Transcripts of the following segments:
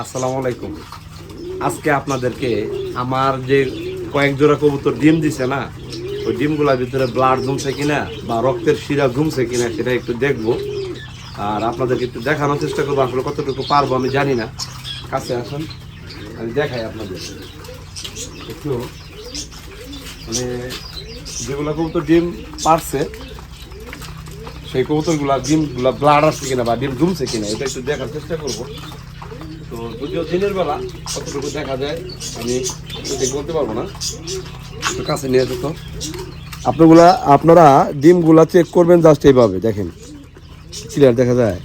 আসসালামু আলাইকুম। আজকে আপনাদেরকে আমার যে কয়েক জোড়া কবুতর ডিম দিছে না, ওই ডিমগুলোর ভিতরে ব্লাড জমছে কিনা বা রক্তের শিরা জমছে কিনা সেটা একটু দেখবো, আর আপনাদেরকে একটু দেখানোর চেষ্টা করবো। আসলে কতটুকু পারবো আমি জানি না। কাছে আসুন, আমি দেখাই আপনাদের একটু। মানে যেগুলো কবুতর ডিম পারছে সেই কবুতরগুলা ডিমগুলা ব্লাড আসছে কিনা বা ডিম জমছে কিনা এটা একটু দেখার চেষ্টা করবো। তো যদিও দিনের বেলা কতটুকু দেখা যায় আমি ঠিক বলতে পারবো না, একটু কাছে নিয়ে যেত। আপনারা ডিমগুলা চেক করবেন জাস্ট এইভাবে দেখেন, ক্লিয়ার দেখা যায়।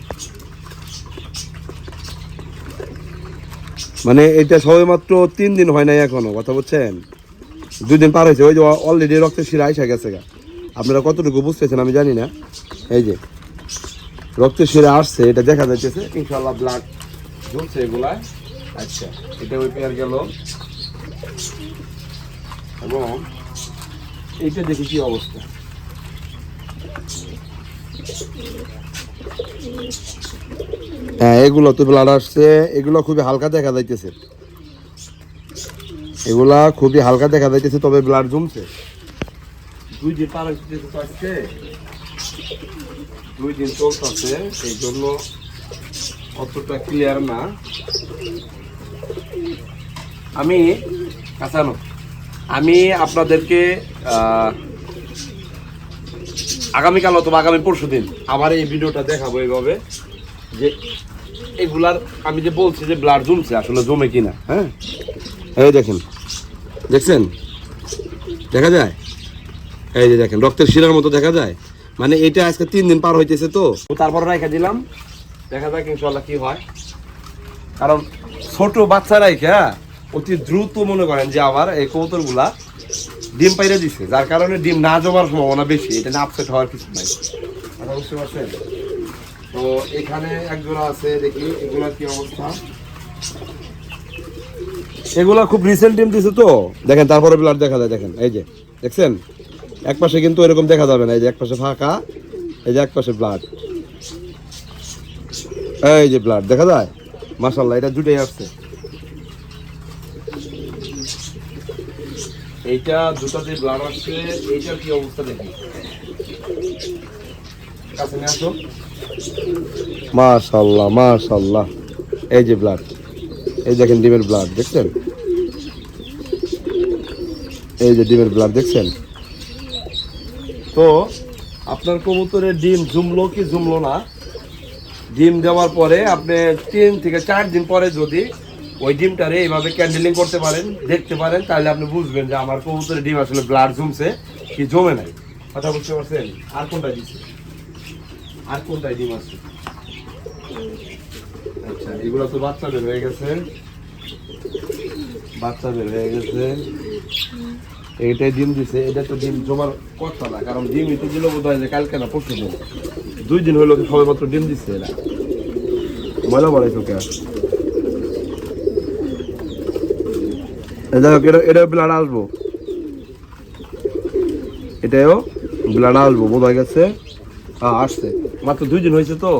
মানে এটা সবে মাত্র 3 দিন হয় নাই এখনো, কথা বলছেন, 2 দিন পার হয়েছে। ওই যে অলরেডি রক্তের শিরা আইসা গেছে গা। আপনারা কতটুকু বুঝতেছেন আমি জানি না। এই যে রক্তের শিরা আসছে, এটা দেখা যাচ্ছে ইনশাল্লাহ ব্লাড ঝুলছে এগুলা। আচ্ছা, এটা ওই পেয়ার গেল, এবং এইটা দেখি কি অবস্থা। হ্যাঁ, এগুলো তো ব্লাড আসছে, এগুলো খুবই হালকা দেখা যাইতেছে, এগুলা খুবই হালকা দেখা যাইতেছে, তবে ব্লাড জমছে। 2 দিন পার হইতেছে তো আজকে, 2 দিন চলতেছে, এই জন্য অতটা ক্লিয়ার না। আমি আপনাদেরকে আগামীকাল অথবা আগামী পরশু দিন আবার এই ভিডিওটা দেখাবো এইভাবে, যে এগুলার আমি যে বলছি যে ব্লাড জমছে আসলে জমে কিনা। হ্যাঁ, এই দেখেন, দেখছেন, দেখা যায়, এই যে দেখেন রক্তের শিরার মতো দেখা যায়। মানে এটা আজকে 3 দিন পার হইতেছে, তো তারপর রেখে দিলাম, দেখা যাক ইনশাল্লাহ কি হয়। কারণ ছোট বাচ্চা রাইখা অতি দ্রুত মনে করেন যে আমার এই কবুতরগুলা ডিম পাইরে দিচ্ছে, যার কারণে ডিম না জমার সম্ভাবনা বেশি, এটা না আপসেট হওয়ার কিছু নাই। কথা বুঝতে পারছেন? তো এখানে একজোড়া আছে, দেখি এগুলা কি অবস্থা। এগুলা খুব রিসেন্ট ডিম দিছে তো দেখেন, তারপরে ব্লাড দেখা যায়। দেখেন, এই যে দেখছেন, এক পাশে কিন্তু এরকম দেখা যাবে না, এই যে এক পাশে ফাঁকা, এই যে এক পাশে ব্লাড, এই যে ব্লাড দেখা যায়। মাশাআল্লাহ, এটা দুটোই আসছে। এইটা দুটাতে ব্লাড আসছে, এইটার কি অবস্থা দেখি। কাছে নিয়ে আসো। মাশাআল্লাহ মাশাআল্লাহ, এই যে ব্লাড, এই দেখেন ডিমের ব্লাড দেখছেন, এই যে ডিমের ব্লাড দেখছেন। তো আপনার কবুতরের ডিম জমলো কি জমলো না, ডিম দেওয়ার পরে আপনি 3 থেকে 4 দিন পরে যদি ওই ডিমটারে এইভাবে ক্যান্ডেলিং করতে পারেন, দেখতে পারেন, তাহলে আপনি বুঝবেন যে আমার কবুতরের ডিম আসলে ব্লাড জমছে কি জমে নাই। কথা বুঝতে পারছেন? আর কোনটা দিচ্ছে, আর কোনটায় ডিম আছে? আচ্ছা, এগুলো তো বাচ্চা বের হয়ে গেছে, বাচ্চা বের হয়ে গেছে, এইটাই ডিম দিছে। এটা তো ডিম জমার কথা না, কারণ ডিম তো দিল বোধ হয় যে কালকে না পরশু দিন, 2 দিন হইলো সবাই মাত্র ডিম দিচ্ছে। এরা ময়লা বাড়াইছো কে? যাই হোক, এটা ব্লাড আসবো, এটাও ব্লাড আসবো বোধ হয়ে গেছে। আসছে, মাত্র 2 দিন হয়েছে। তো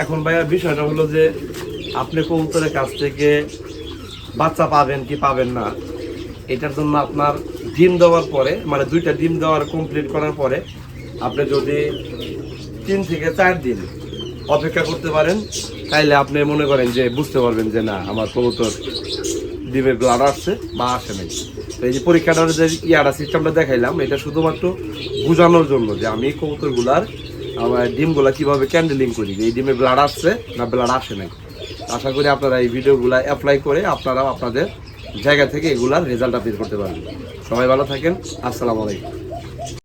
এখন ভাইয়া বিষয়টা হলো যে আপনি কবুতরের কাছ থেকে বাচ্চা পাবেন কি পাবেন না, এটার জন্য আপনার ডিম দেওয়ার পরে, মানে 2টা ডিম দেওয়ার কমপ্লিট করার পরে আপনি যদি 3 থেকে 4 দিন অপেক্ষা করতে পারেন, তাইলে আপনি মনে করেন যে বুঝতে পারবেন যে না, আমার কবুতর ডিমের ব্লাড আসছে বা আসে নাই। তো এই যে পরীক্ষাটার যে সিস্টেমটা দেখাইলাম, এটা শুধুমাত্র বোঝানোর জন্য যে আমি কবুতরগুলার আমার ডিমগুলা কিভাবে ক্যান্ডেলিং করি, এই ডিমে ব্লাড আসছে না ব্লাড আসে নাই। আশা করি আপনারা এই ভিডিওগুলা অ্যাপ্লাই করে আপনারাও আপনাদের জায়গা থেকে এগুলার রেজাল্টটা বের করতে পারবেন। সবাই ভালো থাকেন, আসসালামু আলাইকুম।